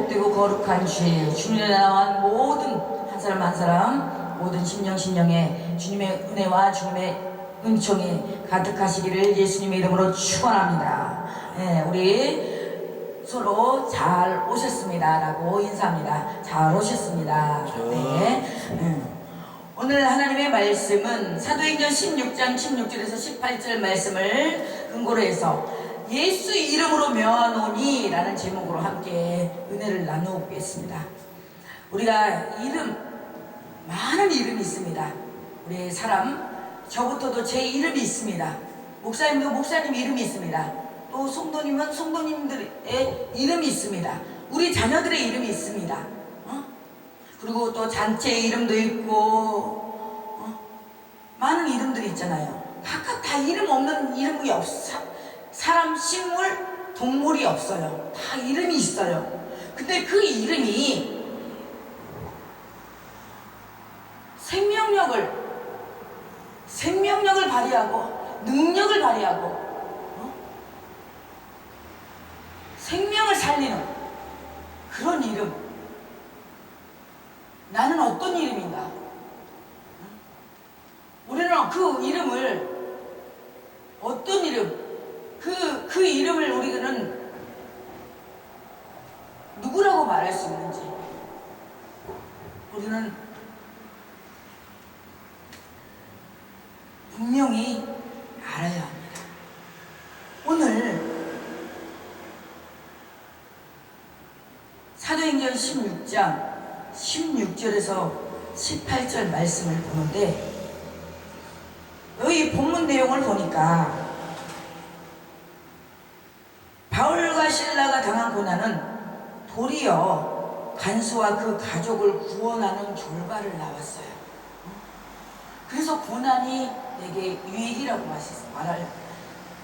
복되고 거룩한 주일, 주님에 나온 모든 한 사람 한 사람, 모든 심령에 주님의 은혜와 주님의 은총이 가득하시기를 예수님의 이름으로 축원합니다. 예, 우리 서로 잘 오셨습니다 라고 인사합니다. 잘 오셨습니다. 네. 오늘 하나님의 말씀은 사도행전 16장 16절에서 18절 말씀을 근거로 해서 예수 이름으로 명하노니 라는 제목으로 함께 은혜를 나누겠습니다. 우리가 많은 이름이 있습니다. 우리 사람, 저부터도 제 이름이 있습니다. 목사님도 목사님 이름이 있습니다. 또 성도님은 성도님들의 이름이 있습니다. 우리 자녀들의 이름이 있습니다. 그리고 또 잔치의 이름도 있고 많은 이름들이 있잖아요. 각각 다 이름 없는 이름이 없어. 사람, 식물, 동물이 없어요. 다 이름이 있어요. 근데 그 이름이 생명력을 발휘하고 능력을 발휘하고 생명을 살리는 그런 이름. 나는 어떤 이름인가? 우리는 그 이름을 어떤 이름? 그 이름을 우리는 누구라고 말할 수 있는지 우리는 분명히 알아야 합니다. 오늘 사도행전 16장 16절에서 18절 말씀을 보는데 여기 본문 내용을 보니까 바울과 실라가 당한 고난은 도리어 간수와 그 가족을 구원하는 결과를 나왔어요. 그래서 고난이 내게 유익이라고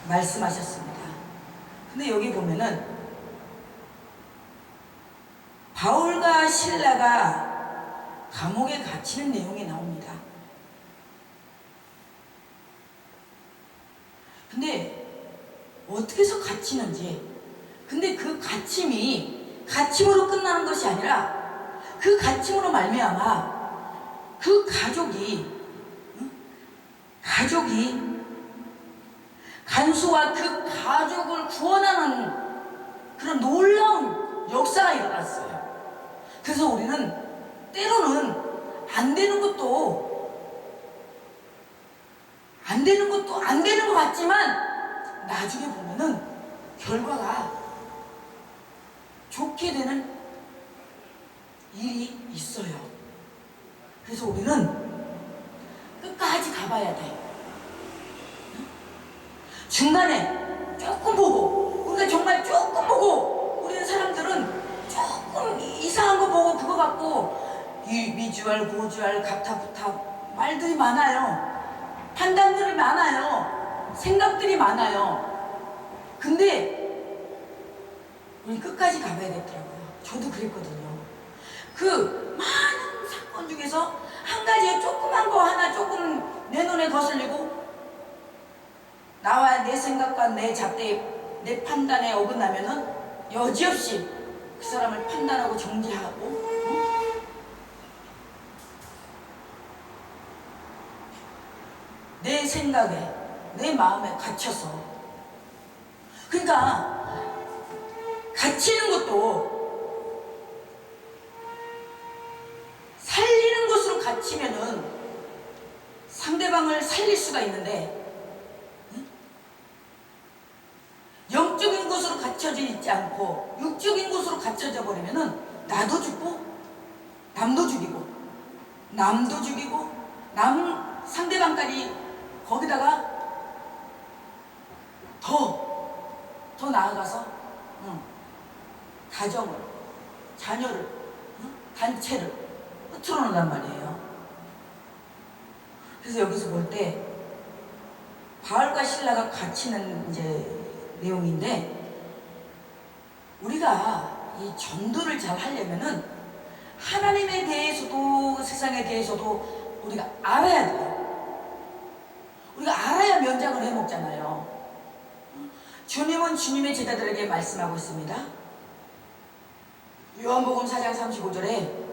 말씀하셨습니다. 근데 여기 보면은 바울과 실라가 감옥에 갇히는 내용이 나옵니다. 근데 어떻게 해서 갇히는지, 근데 그 갇힘으로 끝나는 것이 아니라 그 갇힘으로 말미암아 그 가족이 간수와 그 가족을 구원하는 그런 놀라운 역사가 일어났어요. 그래서 우리는 때로는 안 되는 것 같지만 나중에 보면은 결과가 좋게 되는 일이 있어요. 그래서 우리는 끝까지 가봐야 돼. 중간에 조금 보고, 우리가 정말 조금 보고, 우리는 사람들은 조금 이상한 거 보고 그거 갖고 미주알, 고주알, 갑타부타 말들이 많아요. 판단들이 많아요. 생각들이 많아요. 근데 우리 끝까지 가봐야 되더라고요. 저도 그랬거든요. 그 많은 사건 중에서 한 가지에 조그만 거 하나 조금 내 눈에 거슬리고 나와 내 생각과 내 잣대, 내 판단에 어긋나면은 여지없이 그 사람을 판단하고 정지하고 내 생각에 내 마음에 갇혀서, 그러니까 갇히는 것도 살리는 것으로 갇히면은 상대방을 살릴 수가 있는데 영적인 것으로 갇혀져 있지 않고 육적인 것으로 갇혀져 버리면은 나도 죽고 남도 죽이고 상대방까지 거기다가 더 나아가서 가정을, 자녀를, 단체를 흐트러 놓는단 말이에요. 그래서 여기서 볼 때 바울과 실라가 갇히는 이제 내용인데, 우리가 이 전도를 잘 하려면은 하나님에 대해서도 세상에 대해서도 우리가 알아야 돼요. 우리가 알아야 면장을 해먹잖아요. 주님은 주님의 제자들에게 말씀하고 있습니다. 요한복음 4장 35절에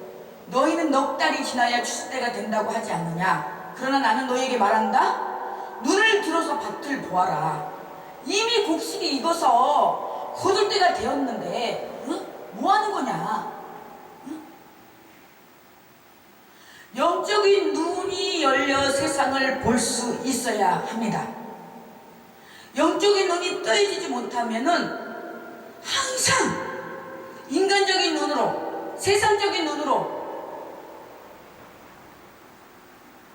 너희는 넉 달이 지나야 추수 때가 된다고 하지 않느냐. 그러나 나는 너희에게 말한다. 눈을 들어서 밭을 보아라. 이미 곡식이 익어서 거둘 때가 되었는데 뭐 하는 거냐. 영적인 눈이 열려 세상을 볼 수 있어야 합니다. 영적인 눈이 떠지지 못하면은 항상 인간적인 눈으로, 세상적인 눈으로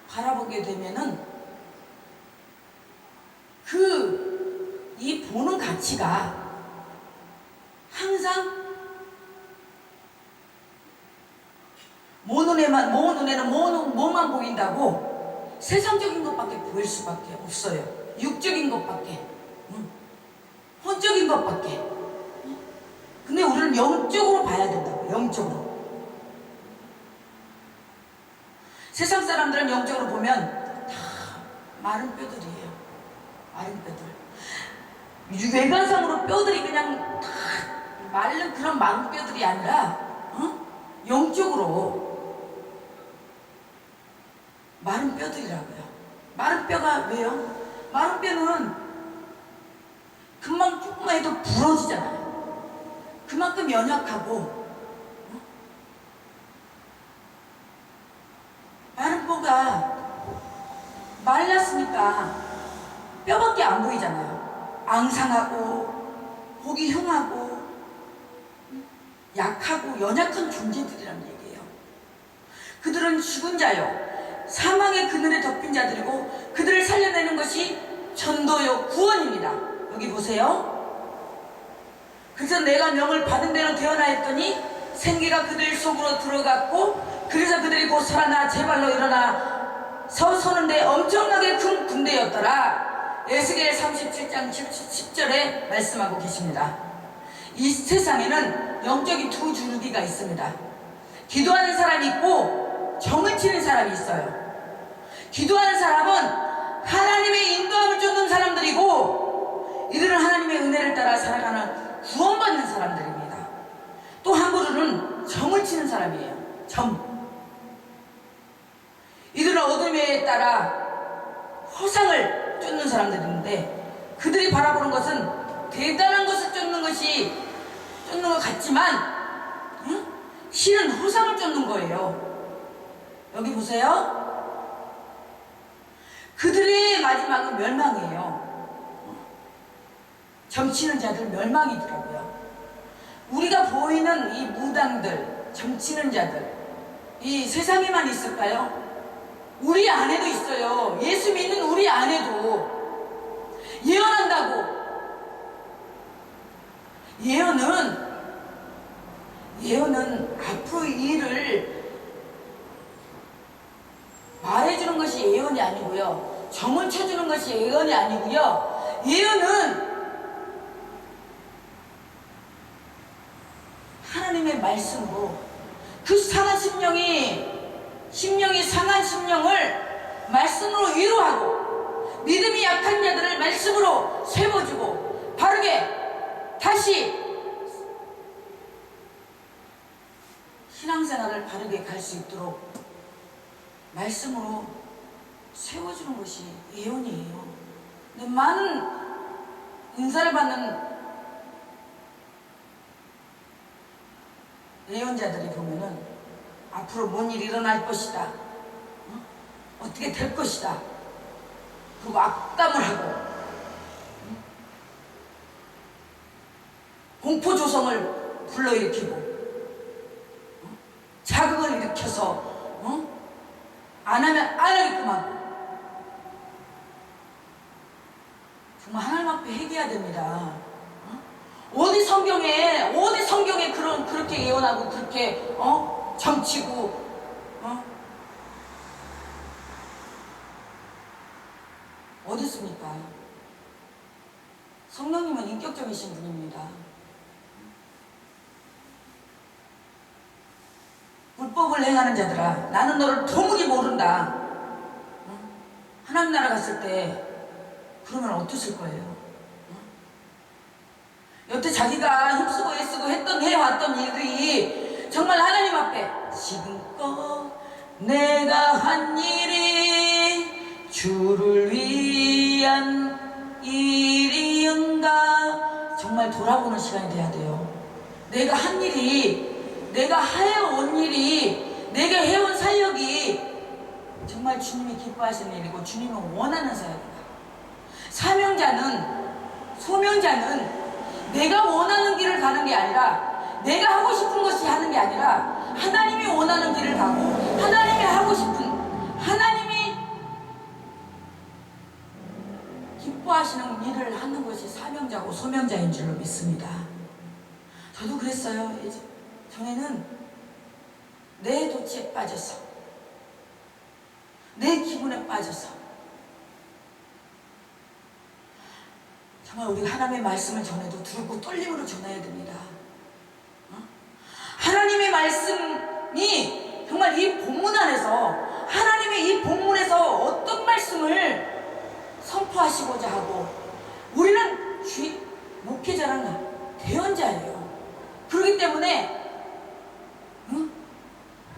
바라보게 되면은 이 보는 가치가 항상 모 눈에는 뭐만 보인다고 세상적인 것밖에 보일 수밖에 없어요. 육적인 것밖에, 혼적인 것밖에. 근데 우리는 영적으로 봐야 된다고. 영적으로. 세상 사람들은 영적으로 보면 다 마른 뼈들이에요. 마른 뼈들. 외관상으로 뼈들이 그냥 다 마른 그런 마른 뼈들이 아니라 영적으로 마른 뼈들이라고요. 마른 뼈가 왜요? 마른 뼈는 금방 조금만 해도 부러지잖아요. 그만큼 연약하고 마른 뼈가 말랐으니까 뼈밖에 안 보이잖아요. 앙상하고 보기 흉하고 약하고 연약한 존재들이란 얘기예요. 그들은 죽은 자요 사망의 그늘에 덮인 자들이고 그들을 살려내는 것이 전도요 구원입니다. 여기 보세요. 그래서 내가 명을 받은 대로 되어나 했더니 생기가 그들 속으로 들어갔고 그래서 그들이 곧 살아나 제 발로 일어나 서서는데 엄청나게 큰 군대였더라. 에스겔 37장 10절에 말씀하고 계십니다. 이 세상에는 영적인 두 주류기가 있습니다. 기도하는 사람이 있고 정을 치는 사람이 있어요. 기도하는 사람은 하나님의 인도함을 쫓는 사람들이고 이들은 하나님의 은혜를 따라 살아가는 구원받는 사람들입니다. 또 한 그루는 정을 치는 사람이에요. 정. 이들은 어둠에 따라 허상을 쫓는 사람들인데 그들이 바라보는 것은 대단한 것을 쫓는 것 같지만 실은 허상을 쫓는 거예요. 여기 보세요. 그들의 마지막은 멸망이에요. 점치는 자들 멸망이더라고요. 우리가 보이는 이 무당들, 점치는 자들, 이 세상에만 있을까요? 우리 안에도 있어요. 예수 믿는 우리 안에도. 예언한다고. 예언은 앞으로의 일을 말해주는 것이 예언이 아니고요. 점을 쳐주는 것이 예언이 아니고요. 예언은 하나님의 말씀으로 그 상한 심령이 상한 심령을 말씀으로 위로하고 믿음이 약한 자들을 말씀으로 세워주고 바르게 다시 신앙생활을 바르게 갈 수 있도록 말씀으로 세워주는 것이 예언이에요. 근데 많은 은사를 받는 예언자들이 보면은 앞으로 뭔 일이 일어날 것이다. 어떻게 될 것이다. 그리고 악담을 하고 공포조성을 불러일으키고 자극을 일으켜서 안 하면 안 하겠구만. 정말 하나님 앞에 회개해야 됩니다. 어디 성경에 그렇게 예언하고 그렇게 점치고 어디 있습니까? 성령님은 인격적이신 분입니다. 불법을 행하는 자들아, 나는 너를 도무지 모른다. 하나님 나라 갔을 때 그러면 어떠실 거예요? 여태 자기가 힘쓰고 애쓰고 해왔던 일들이 정말 하나님 앞에 지금껏 내가 한 일이 주를 위한 일이은가, 정말 돌아보는 시간이 돼야 돼요. 내가 한 일이, 내가 해온 일이, 내가 해온 사역이 정말 주님이 기뻐하시는 일이고 주님이 원하는 사역이다. 사명자는, 소명자는 내가 원하는 길을 가는 게 아니라, 내가 하고 싶은 것이 하는 게 아니라 하나님이 원하는 길을 가고 하나님이 하고 싶은, 하나님이 기뻐하시는 일을 하는 것이 사명자고 소명자인 줄로 믿습니다. 저도 그랬어요. 전에는 내 도취에 빠져서, 내 기분에 빠져서. 정말 우리가 하나님의 말씀을 전해도 두렵고 떨림으로 전해야 됩니다. 하나님의 말씀이 정말 이 본문 안에서, 하나님의 이 본문에서 어떤 말씀을 선포하시고자 하고, 우리는 목회자랑 대언자예요. 그렇기 때문에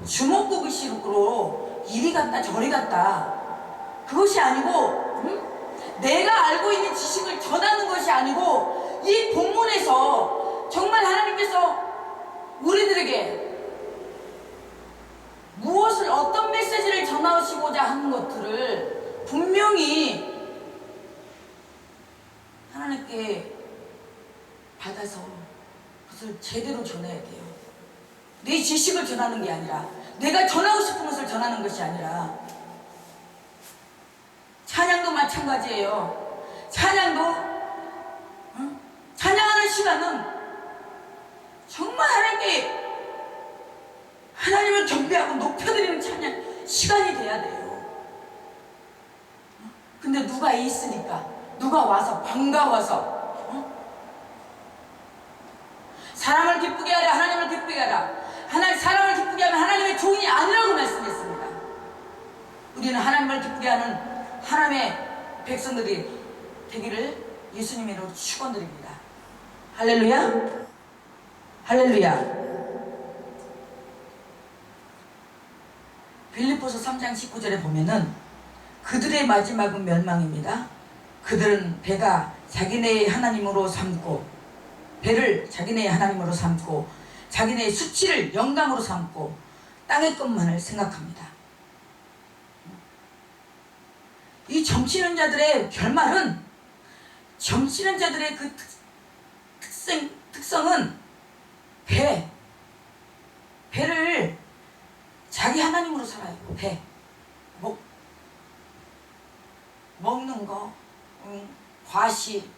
주먹구구식으로 이리 갔다 저리 갔다, 그것이 아니고 내가 알고 있는 지식을 전하는 것이 아니고, 이 본문에서 정말 하나님께서 우리들에게 무엇을, 어떤 메시지를 전하시고자 하는 것들을 분명히 하나님께 받아서 그것을 제대로 전해야 돼요. 내 지식을 전하는 게 아니라, 내가 전하고 싶은 것을 전하는 것이 아니라. 찬양도 마찬가지예요. 찬양도 찬양하는 시간은 정말 하나님께, 하나님을 경배하고 높여드리는 찬양 시간이 돼야 돼요. 근데 누가 있으니까, 누가 와서 반가워서 사람을 기쁘게 하라, 하나님을 기쁘게 하라. 사람을 기쁘게 하면 하나님의 종이 아니라고 말씀했습니다. 우리는 하나님을 기쁘게 하는 하나님의 백성들이 되기를 예수님의 이름으로 축원드립니다. 할렐루야, 할렐루야. 빌립보서 3장 19절에 보면은 그들의 마지막은 멸망입니다. 그들은 배가 자기네의 하나님으로 삼고, 배를 자기네의 하나님으로 삼고, 자기네의 수치를 영광으로 삼고 땅의 것만을 생각합니다. 이 점치는 자들의 결말은, 점치는 자들의 그 특성은 배를 자기 하나님으로 살아요. 배, 먹는 거, 과시,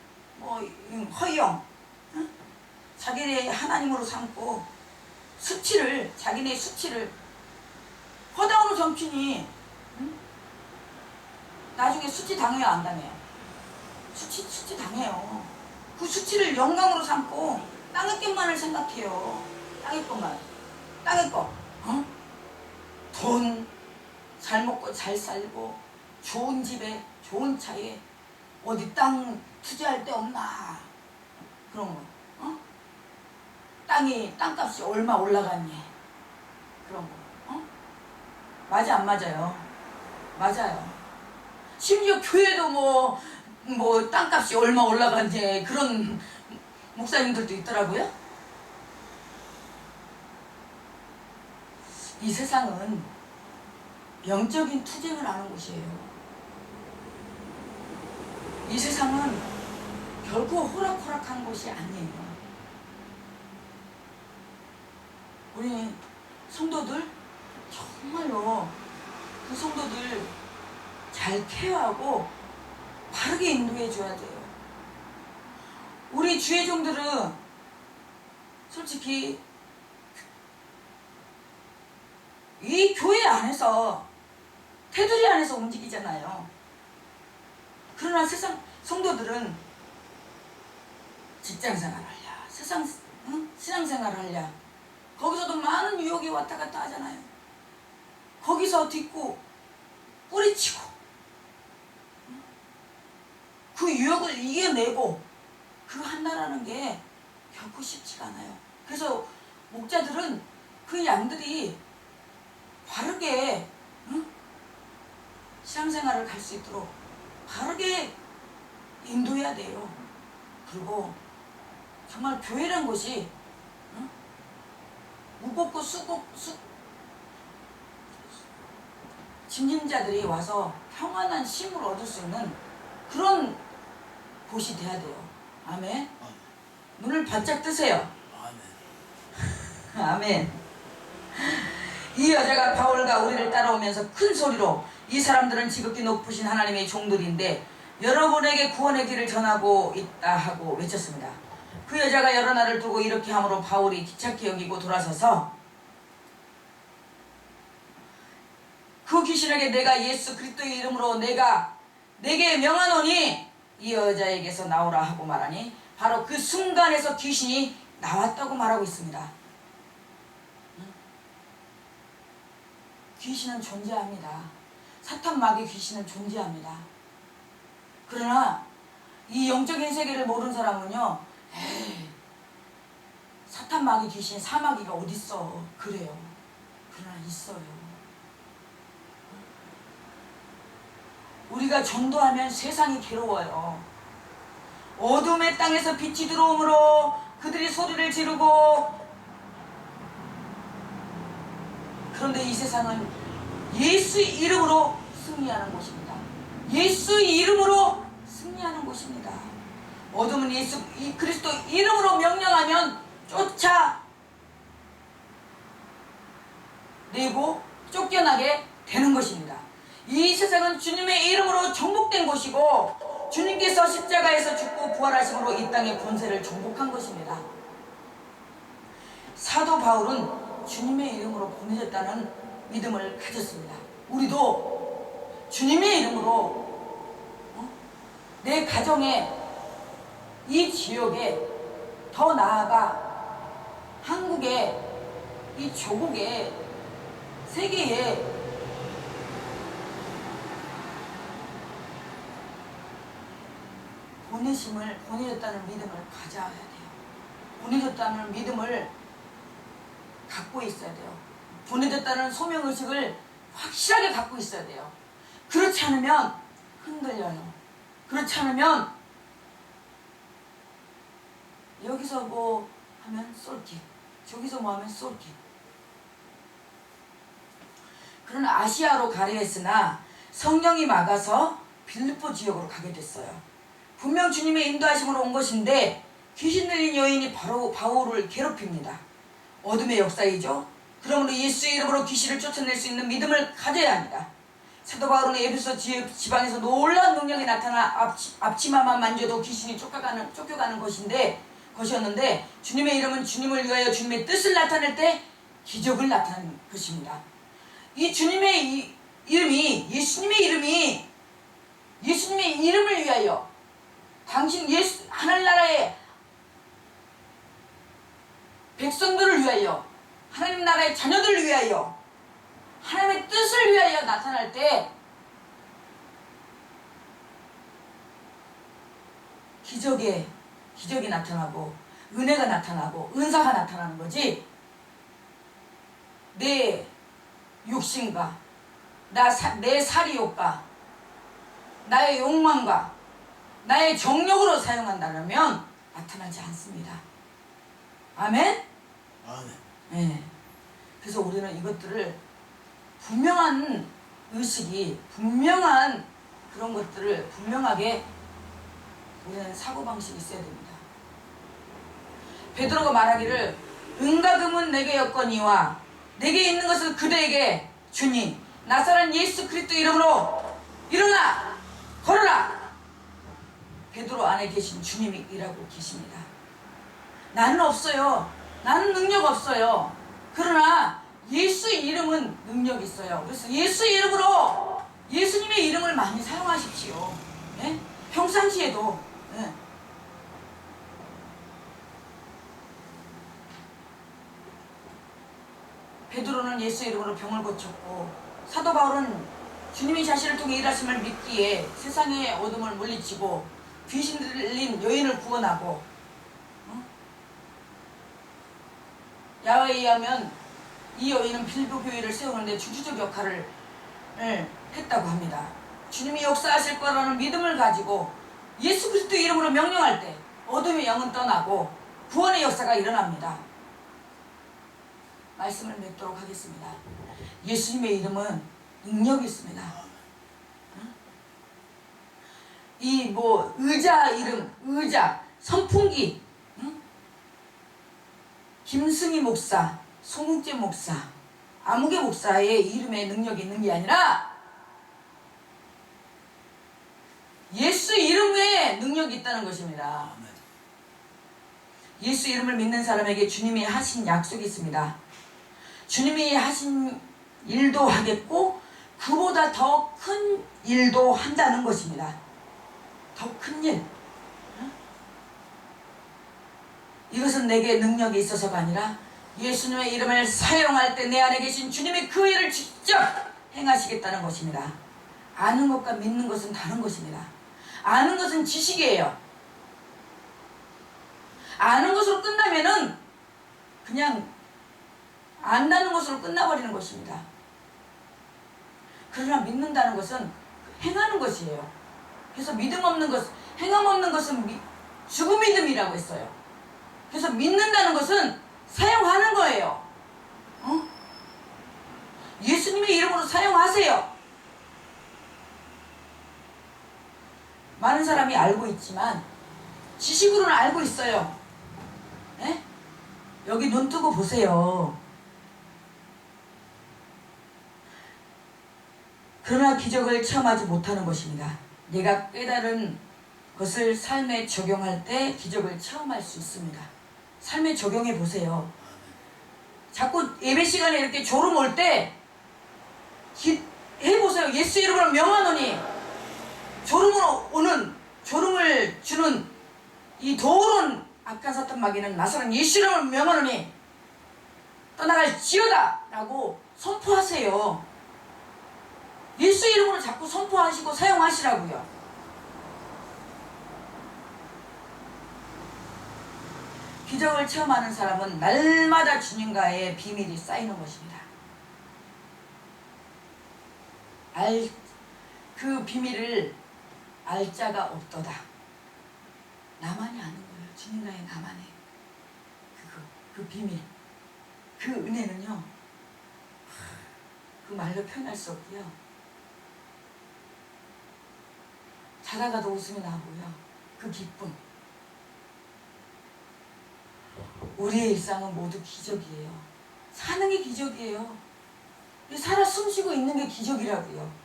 허영, 자기네 하나님으로 삼고, 수치를, 자기네 수치를, 허다으로 점치니 나중에 수치 당해요, 안 당해요? 수치 당해요. 그 수치를 영광으로 삼고 땅의 것만을 생각해요. 땅의 것만, 땅의 것. 돈 잘 먹고 잘 살고, 좋은 집에 좋은 차에, 어디 땅 투자할 데 없나, 그런 거. 땅값이 얼마 올라갔니, 그런 거. 맞아, 안 맞아요? 맞아요. 심지어 교회도 뭐 땅값이 얼마 올라갔니, 그런 목사님들도 있더라고요. 이 세상은 영적인 투쟁을 하는 곳이에요. 이 세상은 결코 호락호락한 곳이 아니에요. 우리 성도들 정말로 그 성도들 잘 케어하고 바르게 인도해 줘야 돼요. 우리 주의 종들은 솔직히 이 교회 안에서, 테두리 안에서 움직이잖아요. 그러나 세상 성도들은 직장생활을 하랴, 신앙생활을 하랴, 거기서도 많은 유혹이 왔다 갔다 하잖아요. 거기서 딛고 뿌리치고 그 유혹을 이겨내고 그거 한다라는 게 결코 쉽지가 않아요. 그래서 목자들은 그 양들이 바르게 신앙생활을 갈 수 있도록 바르게 인도해야 돼요. 그리고 정말 교회란 곳이 무겁고 짐진자들이 와서 평안한 쉼을 얻을 수 있는 그런 곳이 돼야 돼요. 아멘. 눈을 바짝 뜨세요. 아멘. 이 여자가 바울과 우리를 따라오면서 큰 소리로 이 사람들은 지극히 높으신 하나님의 종들인데 여러분에게 구원의 길을 전하고 있다 하고 외쳤습니다. 그 여자가 여러 날을 두고 이렇게 함으로 바울이 귀찮게 여기고 돌아서서 그 귀신에게 내가 예수 그리스도의 이름으로 내게 명하노니 이 여자에게서 나오라 하고 말하니 바로 그 순간에서 귀신이 나왔다고 말하고 있습니다. 귀신은 존재합니다. 사탄 마귀 귀신은 존재합니다. 그러나 이 영적인 세계를 모르는 사람은요, 에이, 사탄 마귀 귀신 사마귀가 어딨어, 그래요. 그러나 있어요. 우리가 전도하면 세상이 괴로워요. 어둠의 땅에서 빛이 들어오므로 그들이 소리를 지르고, 그런데 이 세상은 예수의 이름으로 승리하는 곳입니다. 예수의 이름으로 승리하는 곳입니다. 어둠은 예수 그리스도 이름으로 명령하면 쫓아내고 쫓겨나게 되는 것입니다. 이 세상은 주님의 이름으로 정복된 곳이고 주님께서 십자가에서 죽고 부활하심으로 이 땅의 권세를 정복한 것입니다. 사도 바울은 주님의 이름으로 보내졌다는 믿음을 가졌습니다. 우리도 주님의 이름으로 내 가정에, 이 지역에, 더 나아가 한국에, 이 조국에, 세계에 보내졌다는 믿음을 가져야 돼요. 보내졌다는 믿음을 갖고 있어야 돼요. 보내졌다는 소명의식을 확실하게 갖고 있어야 돼요. 그렇지 않으면 흔들려요. 그렇지 않으면 여기서 뭐 하면 쏠깃, 저기서 뭐 하면 쏠깃. 그는 아시아로 가려 했으나 성령이 막아서 빌립보 지역으로 가게 됐어요. 분명 주님의 인도하심으로 온 것인데 귀신 들린 여인이 바로 바울을 괴롭힙니다. 어둠의 역사이죠. 그러므로 예수의 이름으로 귀신을 쫓아낼 수 있는 믿음을 가져야 합니다. 사도 바울은 에베소 지방에서 놀라운 능력이 나타나 앞치마만 만져도 귀신이 쫓겨가는 것이었는데 주님의 이름은 주님을 위하여 주님의 뜻을 나타낼 때 기적을 나타내는 것입니다. 이 주님의 이름이 예수님의 이름을 위하여 당신 하늘나라의 백성들을 위하여 하나님 나라의 자녀들을 위하여 하나님의 뜻을 위하여 나타날 때 기적이 나타나고 은혜가 나타나고 은사가 나타나는 거지. 내 욕심과 내 살이욕과 나의 욕망과 나의 정욕으로 사용한다면 나타나지 않습니다. 아멘? 아멘. 네. 그래서 우리는 이것들을 분명한 의식이, 분명한 그런 것들을 분명하게 우리는 사고방식이 있어야 됩니다. 베드로가 말하기를 은과 금은 내게 였거니와 내게 있는 것을 그대에게 주니 나사렛 예수 그리스도 이름으로 일어나 걸어라. 베드로 안에 계신 주님이 일하고 계십니다. 나는 없어요. 나는 능력 없어요. 그러나 예수의 이름은 능력이 있어요. 그래서 예수의 이름으로 예수님의 이름을 많이 사용하십시오. 네? 평상시에도. 네. 베드로는 예수의 이름으로 병을 고쳤고 사도 바울은 주님이 자신을 통해 일하심을 믿기에 세상의 어둠을 물리치고 귀신 들린 여인을 구원하고 야외에 의하면 이 여인은 빌보 교회를 세우는데 주주적 역할을 했다고 합니다. 주님이 역사하실 거라는 믿음을 가지고 예수 그리스도 이름으로 명령할 때 어둠의 영은 떠나고 구원의 역사가 일어납니다. 말씀을 맺도록 하겠습니다. 예수님의 이름은 능력이 있습니다. 이 의자 이름, 의자, 선풍기, 김승희 목사, 송욱재 목사, 아무개 목사의 이름에 능력이 있는 게 아니라 예수 이름에 능력이 있다는 것입니다. 예수 이름을 믿는 사람에게 주님이 하신 약속이 있습니다. 주님이 하신 일도 하겠고 그보다 더 큰 일도 한다는 것입니다. 더 큰 일. 이것은 내게 능력이 있어서가 아니라 예수님의 이름을 사용할 때 내 안에 계신 주님이 그 일을 직접 행하시겠다는 것입니다. 아는 것과 믿는 것은 다른 것입니다. 아는 것은 지식이에요. 아는 것으로 끝나면은 그냥 안다는 것으로 끝나버리는 것입니다. 그러나 믿는다는 것은 행하는 것이에요. 그래서 믿음 없는 것, 행함 없는 것은 죽은 믿음이라고 했어요. 그래서 믿는다는 것은 사용하는 거예요. 예수님의 이름으로 사용하세요. 많은 사람이 알고 있지만 지식으로는 알고 있어요. 에? 여기 눈 뜨고 보세요. 그러나 기적을 체험하지 못하는 것입니다. 내가 깨달은 것을 삶에 적용할 때 기적을 체험할 수 있습니다. 삶에 적용해 보세요. 자꾸 예배 시간에 이렇게 졸음 올 때 해보세요. 예수 이름으로 명하노니 졸음을 주는 이 더러운 악한 사탄 마귀는 나서는 예수 이름으로 명하노니 떠나갈지어다 라고 선포하세요. 예수 이름으로 자꾸 선포하시고 사용하시라고요. 기적을 체험하는 사람은 날마다 주님과의 비밀이 쌓이는 것입니다. 그 비밀을 알 자가 없도다. 나만이 아는 거예요. 주님과의 나만의 그 비밀, 그 은혜는요, 그 말로 표현할 수 없고요. 자다가도 웃음이 나고요. 그 기쁨. 우리의 일상은 모두 기적이에요. 사는 게 기적이에요. 살아 숨쉬고 있는 게 기적이라고요.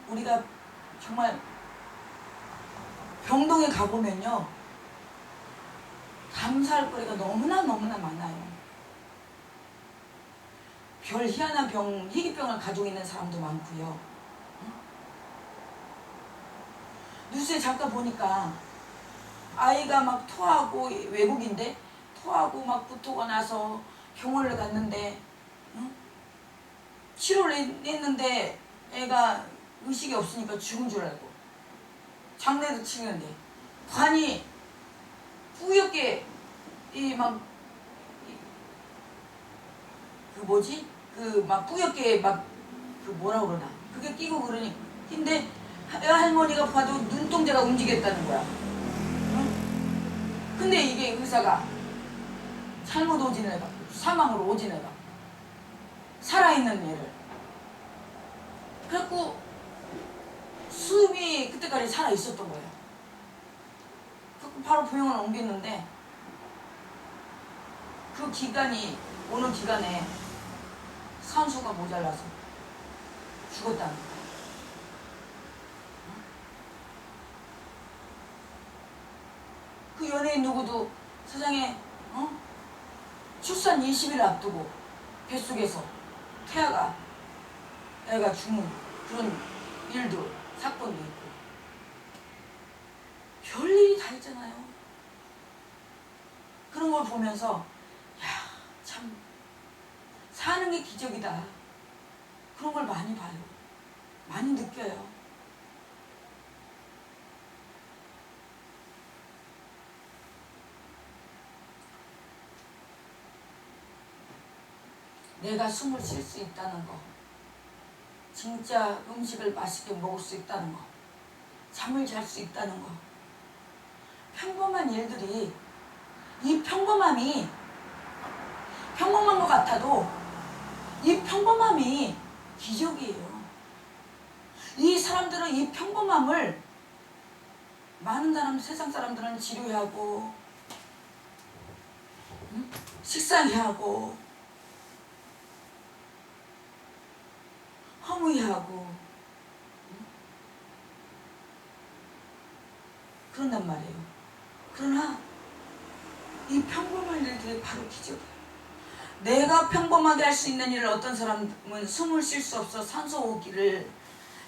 우리가 정말 병동에 가보면요, 감사할 거리가 너무나 많아요. 별 희한한 희귀병을 가지고 있는 사람도 많고요. 뉴스에 잠깐 보니까 아이가 막 토하고, 외국인데 토하고 막 구토가 나서 병원을 갔는데 치료를 했는데 애가 의식이 없으니까 죽은 줄 알고 장례도 치는데 관이 뿌옇게 뿌옇게 뭐라 그러나 그게 끼고 그러니 근데 할머니가 봐도 눈동자가 움직였다는 거야. 근데 이게 의사가 잘못 오진해가 사망으로 오진해가 살아있는 애를 그래갖고 숨이 그때까지 살아있었던 거예요. 바로 병원을 옮겼는데 그 기간이 어느 기간에 산소가 모자라서 죽었다는 거예요. 그 연예인 누구도 세상에 출산 20일 앞두고 뱃속에서 애가 죽는 그런 일도 사건도 있고 별일이 다 있잖아요. 그런 걸 보면서 참 사는 게 기적이다. 그런 걸 많이 봐요. 많이 느껴요. 내가 숨을 쉴 수 있다는 거, 진짜 음식을 맛있게 먹을 수 있다는 거, 잠을 잘 수 있다는 거. 평범한 일들이, 이 평범함이 평범한 것 같아도 이 평범함이 기적이에요. 이 사람들은 이 평범함을, 많은 사람, 세상 사람들은 지루해하고 식상해하고 허무해하고 그런단 말이에요. 그러나 이 평범한 일들이 바로 기적이에요. 내가 평범하게 할 수 있는 일을 어떤 사람은 숨을 쉴 수 없어 산소호흡기를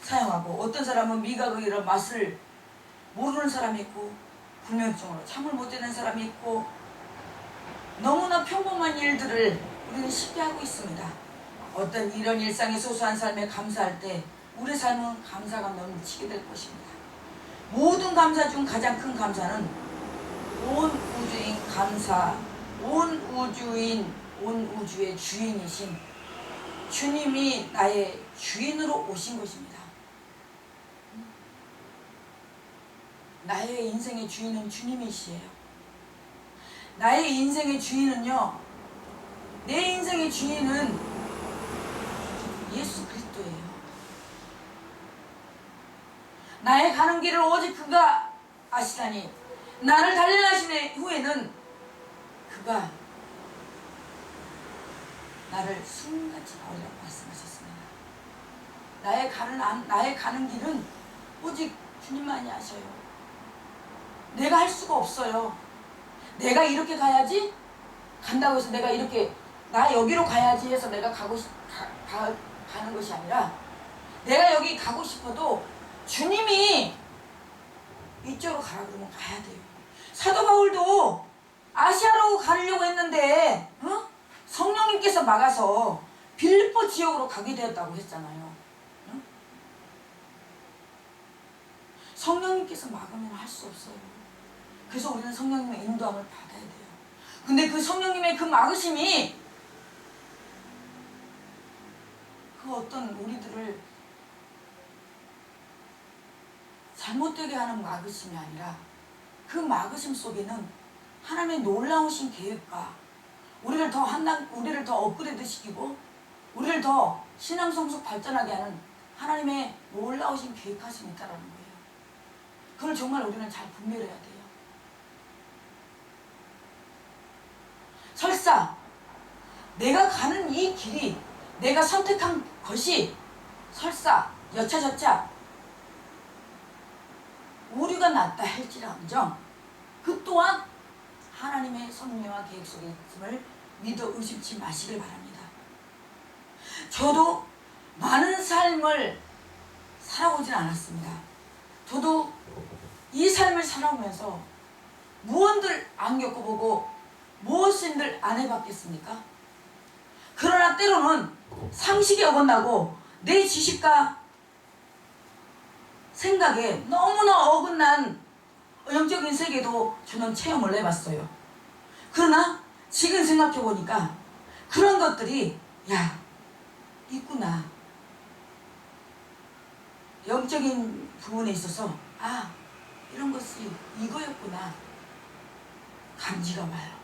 사용하고, 어떤 사람은 미각의 이런 맛을 모르는 사람이 있고, 불면증으로 잠을 못 자는 사람이 있고, 너무나 평범한 일들을 우리는 쉽게 하고 있습니다. 어떤 이런 일상의 소소한 삶에 감사할 때 우리 삶은 감사가 넘치게 될 것입니다. 모든 감사 중 가장 큰 감사는 온 우주인 감사, 온 우주의 주인이신 주님이 나의 주인으로 오신 것입니다. 나의 인생의 주인은 주님이시에요. 나의 인생의 주인은요, 내 인생의 주인은 예수 그리스도예요. 나의 가는 길을 오직 그가 아시다니, 나를 단련하신 후에는 그가 나를 숨같이 버리라고 말씀하셨습니다. 나의 가는 길은 오직 주님만이 아셔요. 내가 할 수가 없어요. 내가 이렇게 가야지, 간다고 해서 내가 이렇게, 나 여기로 가야지 해서 내가 가는 것이 아니라, 내가 여기 가고 싶어도 주님이 이쪽으로 가라 그러면 가야 돼요. 사도 바울도 아시아로 가려고 했는데 성령님께서 막아서 빌립보 지역으로 가게 되었다고 했잖아요. 성령님께서 막으면 할 수 없어요. 그래서 우리는 성령님의 인도함을 받아야 돼요. 근데 그 성령님의 그 막으심이, 그 어떤 우리들을 잘못되게 하는 막으심이 아니라, 그 막으심 속에는 하나님의 놀라우신 계획과 우리를 더 업그레이드 시키고 우리를 더 신앙 성숙 발전하게 하는 하나님의 놀라우신 계획하심이 있다는 거예요. 그걸 정말 우리는 잘 분별해야 돼요. 설사 내가 가는 이 길이, 내가 선택한 것이 설사 여차저차 오류가 났다 할지언정 그 또한 하나님의 섭리와 계획 속에 있음을 믿어 의심치 마시길 바랍니다. 저도 많은 삶을 살아오진 않았습니다. 저도 이 삶을 살아오면서 무언들 안 겪어보고 무엇인들 안 해봤겠습니까? 그러나 때로는 상식에 어긋나고 내 지식과 생각에 너무나 어긋난 영적인 세계도 저는 체험을 해봤어요. 그러나 지금 생각해보니까 그런 것들이 있구나. 영적인 부분에 있어서 이런 것이 이거였구나. 감지가 와요.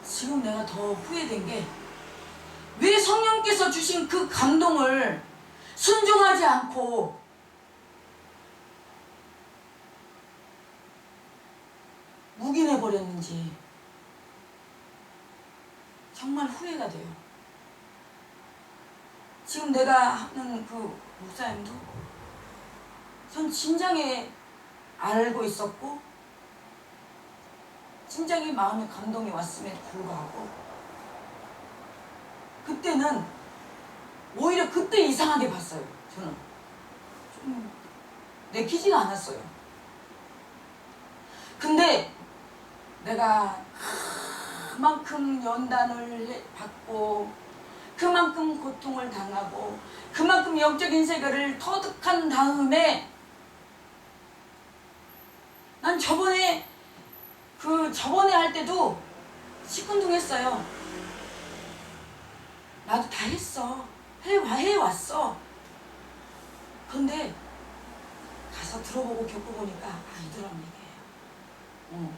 지금 내가 더 후회된 게, 왜 성령께서 주신 그 감동을 순종하지 않고 묵인해버렸는지 정말 후회가 돼요. 지금 내가 하는 그 목사님도 전 진작에 알고 있었고 진작에 마음에 감동이 왔음에도 불구하고 그때는 오히려 그때 이상하게 봤어요. 저는 좀 내키지가 않았어요. 근데 내가 그만큼 연단을 받고 그만큼 고통을 당하고 그만큼 영적인 세계를 터득한 다음에 난 저번에 할 때도 시큰둥했어요. 나도 다 했어. 해왔어. 근데 가서 들어보고 겪어보니까 아니더라는 얘기예요.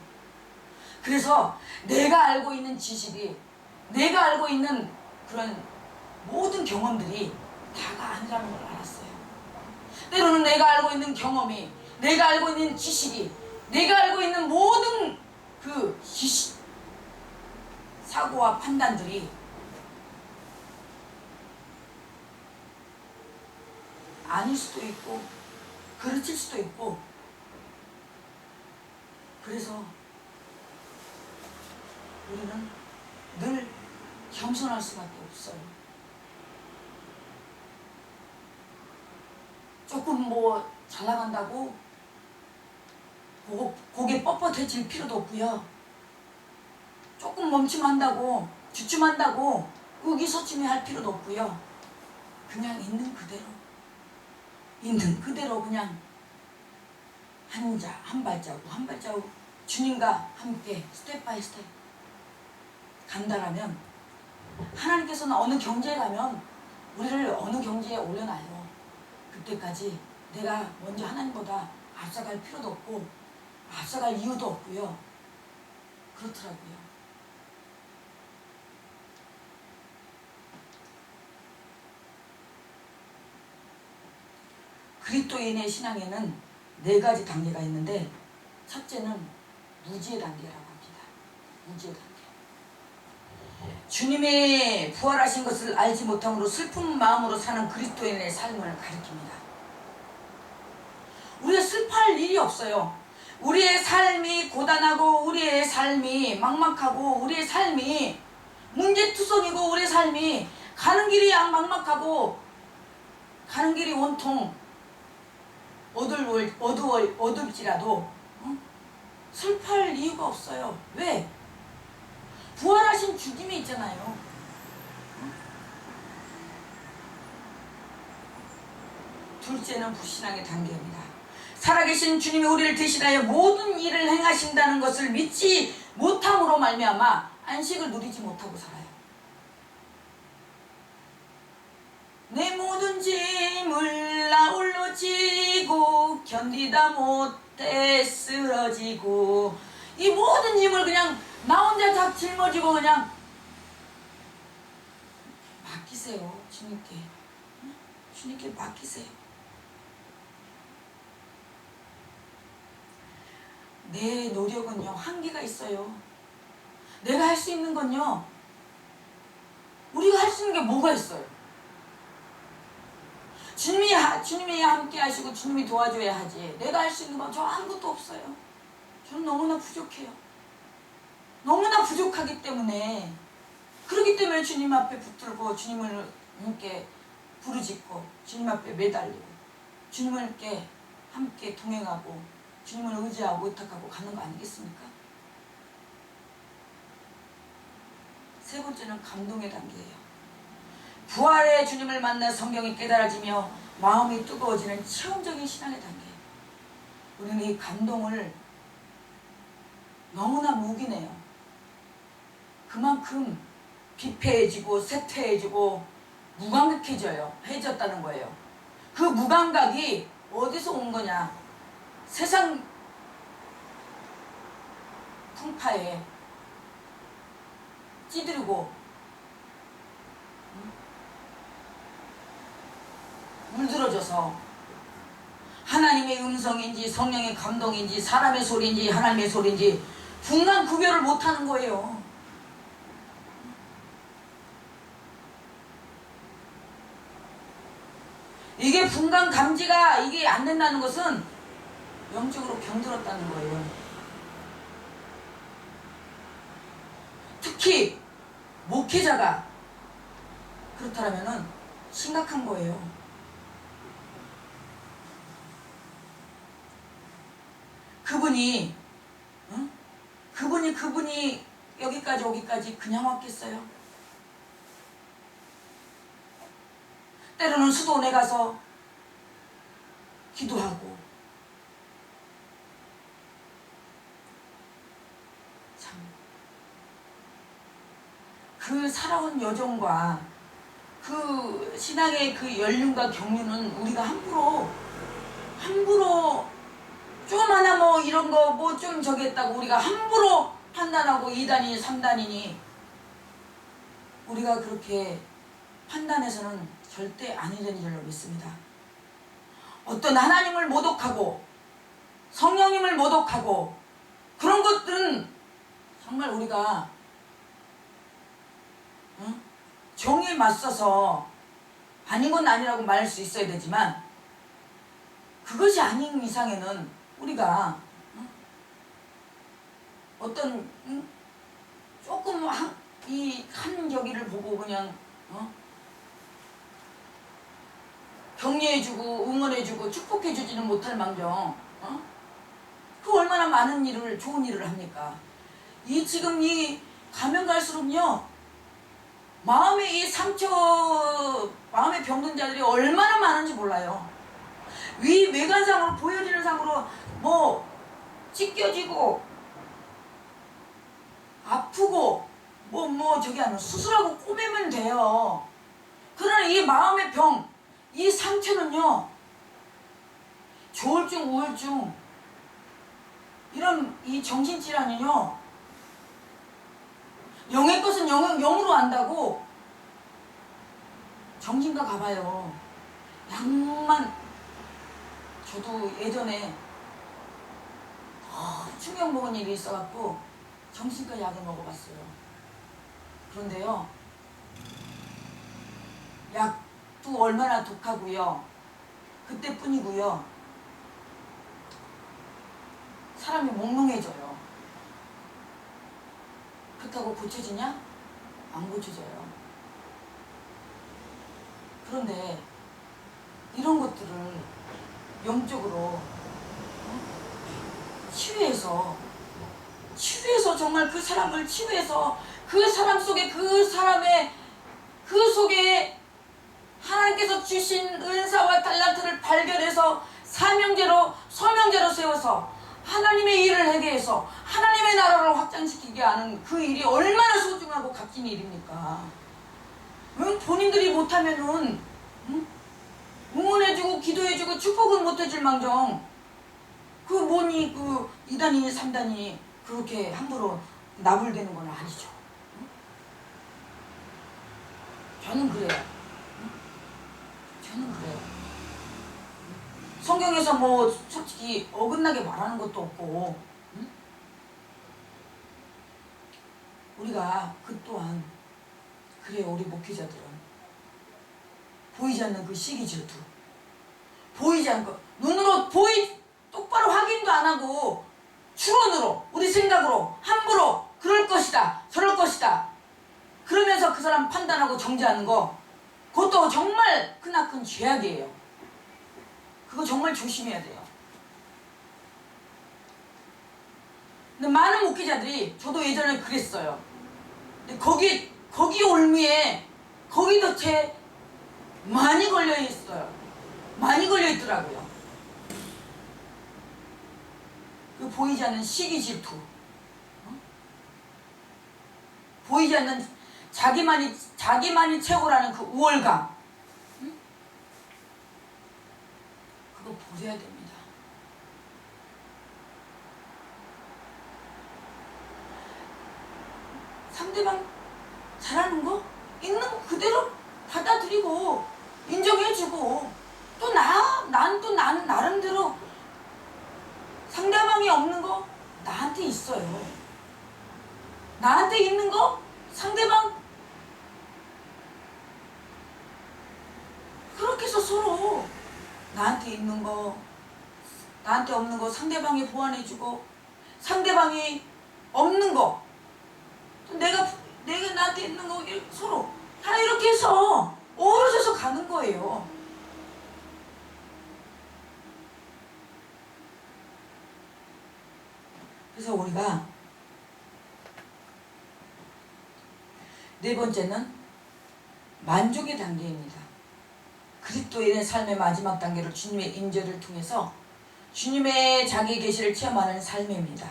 그래서 내가 알고 있는 지식이, 내가 알고 있는 그런 모든 경험들이 다가 아니라는 걸 알았어요. 때로는 내가 알고 있는 경험이, 내가 알고 있는 지식이, 내가 알고 있는 모든 그 사고와 판단들이 아닐 수도 있고 그르칠 수도 있고, 그래서 우리는 늘 겸손할 수밖에 없어요. 조금 뭐 잘 나간다고 고개 뻣뻣해질 필요도 없고요. 조금 멈춤한다고, 주춤한다고 의기소침해 할 필요도 없고요. 그냥 있는 그대로 그냥 한 발자국 주님과 함께 스텝 바이 스텝 간다라면, 하나님께서는 어느 경지에 가면 우리를 어느 경지에 올려놔요. 그때까지 내가 먼저 하나님보다 앞서갈 필요도 없고 앞서갈 이유도 없고요. 그렇더라고요. 그리스도인의 신앙에는 4가지 단계가 있는데, 첫째는 무지의 단계라고 합니다. 무지의 단계. 주님의 부활하신 것을 알지 못함으로 슬픈 마음으로 사는 그리스도인의 삶을 가리킵니다. 우리가 슬퍼할 일이 없어요. 우리의 삶이 고단하고 우리의 삶이 막막하고 우리의 삶이 문제투성이고 우리의 삶이 가는 길이 막막하고 가는 길이 온통 어두울지라도 슬퍼할 이유가 없어요. 왜? 부활하신 주님이 있잖아요. 둘째는 불신앙의 단계입니다. 살아계신 주님이 우리를 대신하여 모든 일을 행하신다는 것을 믿지 못함으로 말미암아 안식을 누리지 못하고 살아요. 내 모든 짐을 나 홀로 지고 견디다 못해 쓰러지고, 이 모든 짐을 그냥 나 혼자 다 짊어지고 그냥 맡기세요. 주님께 맡기세요. 내 노력은요 한계가 있어요. 내가 할 수 있는 건요, 우리가 할 수 있는 게 뭐가 있어요? 주님이 함께 하시고 주님이 도와줘야 하지. 내가 할 수 있는 건 저 아무것도 없어요. 저는 너무나 부족해요. 너무나 부족하기 때문에, 그렇기 때문에 주님 앞에 붙들고 주님을 함께 부르짖고 주님 앞에 매달리고 주님을 함께 동행하고 주님을 의지하고 의탁하고 가는 거 아니겠습니까? 세 번째는 감동의 단계예요. 부활의 주님을 만나 성경이 깨달아지며 마음이 뜨거워지는 체험적인 신앙의 단계. 우리는 이 감동을 너무나 묵인해요. 그만큼 비폐해지고 쇠퇴해지고 무감각해졌다는 거예요. 그 무감각이 어디서 온 거냐? 세상 풍파에 찌들고 물들어져서 하나님의 음성인지 성령의 감동인지 사람의 소리인지 하나님의 소리인지 분간 구별을 못하는 거예요. 이게 분간 감지가 이게 안 된다는 것은 영적으로 병들었다는 거예요. 특히 목회자가 그렇다면은 심각한 거예요. 그분이 여기까지 그냥 왔겠어요? 때로는 수도원에 가서 기도하고, 참 그 살아온 여정과 그 신앙의 그 연륜과 경륜은 우리가 함부로 좀 하나 뭐 이런 거 뭐 좀 저기 했다고 우리가 함부로 판단하고 2단이니 3단이니 우리가 그렇게 판단해서는 절대 아니 되는 줄로 믿습니다. 어떤 하나님을 모독하고 성령님을 모독하고 그런 것들은 정말 우리가 정의에 맞서서 아닌 건 아니라고 말할 수 있어야 되지만 그것이 아닌 이상에는 우리가 어떤 조금 한 저기를 보고 그냥 격려해주고 응원해주고 축복해주지는 못할 망정 그 얼마나 많은 일을 좋은 일을 합니까? 지금 가면 갈수록요 마음의 이 상처 마음에 병든 자들이 얼마나 많은지 몰라요. 외관상으로 보여지는 상으로 뭐 찢겨지고 아프고 뭐 저기 하는 수술하고 꼬매면 돼요. 그러나 이 마음의 병 이 상처는요 조울증 우울증 이런 이 정신질환은요 영의 것은 영으로 안다고 정신과 가봐요. 약만 저도 예전에 충격 먹은 일이 있어갖고 정신과 약을 먹어봤어요. 그런데요 약도 얼마나 독하고요 그때뿐이고요 사람이 몽롱해져요. 그렇다고 고쳐지냐? 안 고쳐져요. 그런데 이런 것들을 영적으로 치유해서 정말 그 사람을 치유해서 그 사람 속에 그 속에 하나님께서 주신 은사와 달란트를 발견해서 서명제로 세워서 하나님의 일을 하게 해서 하나님의 나라를 확장시키게 하는 그 일이 얼마나 소중하고 값진 일입니까? 본인들이 못하면은 응원해주고 기도해주고 축복은 못해줄 망정 그 2단이니 3단이 그렇게 함부로 나불대는 건 아니죠. 저는 그래요. 성경에서 뭐 솔직히 어긋나게 말하는 것도 없고 우리가 그 또한 그래요. 우리 목회자들은 보이지 않는 그 시기 질투 보이지 않고 눈으로 똑바로 확인도 안 하고 추론으로 우리 생각으로 함부로 그럴 것이다 저럴 것이다 그러면서 그 사람 판단하고 정죄하는 거 그것도 정말 크나큰 죄악이에요. 그거 정말 조심해야 돼요. 근데 많은 목회자들이 저도 예전에 그랬어요. 근데 거기 올무에 거기 덫에 많이 걸려 있어요. 많이 걸려 있더라고요. 그 보이지 않는 시기 질투, 보이지 않는 자기만이 최고라는 그 우월감, 그거 보셔야 됩니다. 상대방 잘하는 거 있는 거 그대로 받아들이고 인정해주고 또 난 나름대로 상대방이 없는 거 나한테 있어요. 나한테 있는 거 상대방 그렇게 해서 서로 나한테 있는 거 나한테 없는 거 상대방이 보완해주고 상대방이 없는 거 내가 나한테 있는 거 서로 다 이렇게 해서 어우러져서 가는 거예요. 그래서 우리가 네 번째는 만족의 단계입니다. 그리스도인의 삶의 마지막 단계를 주님의 임재를 통해서 주님의 자기 계시를 체험하는 삶입니다.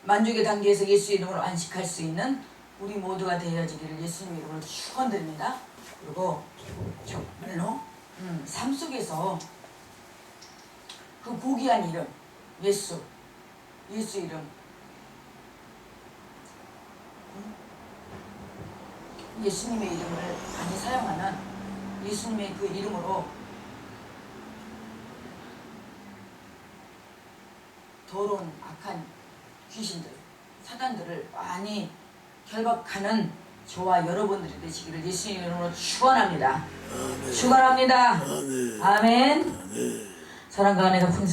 만족의 단계에서 예수 이름으로 안식할 수 있는 우리 모두가 되어지기를 예수님 이름으로 축원드립니다. 그리고 정말로 삶 속에서 그 고귀한 이름 예수 이름 예수님의 이름을 많이 사용하는 예수님의 그 이름으로 더러운 악한 귀신들 사단들을 많이 결박하는 저와 여러분들이 되시기를 예수님의 이름으로 축원합니다. 축원합니다. 아멘. 사랑과 은혜가 풍성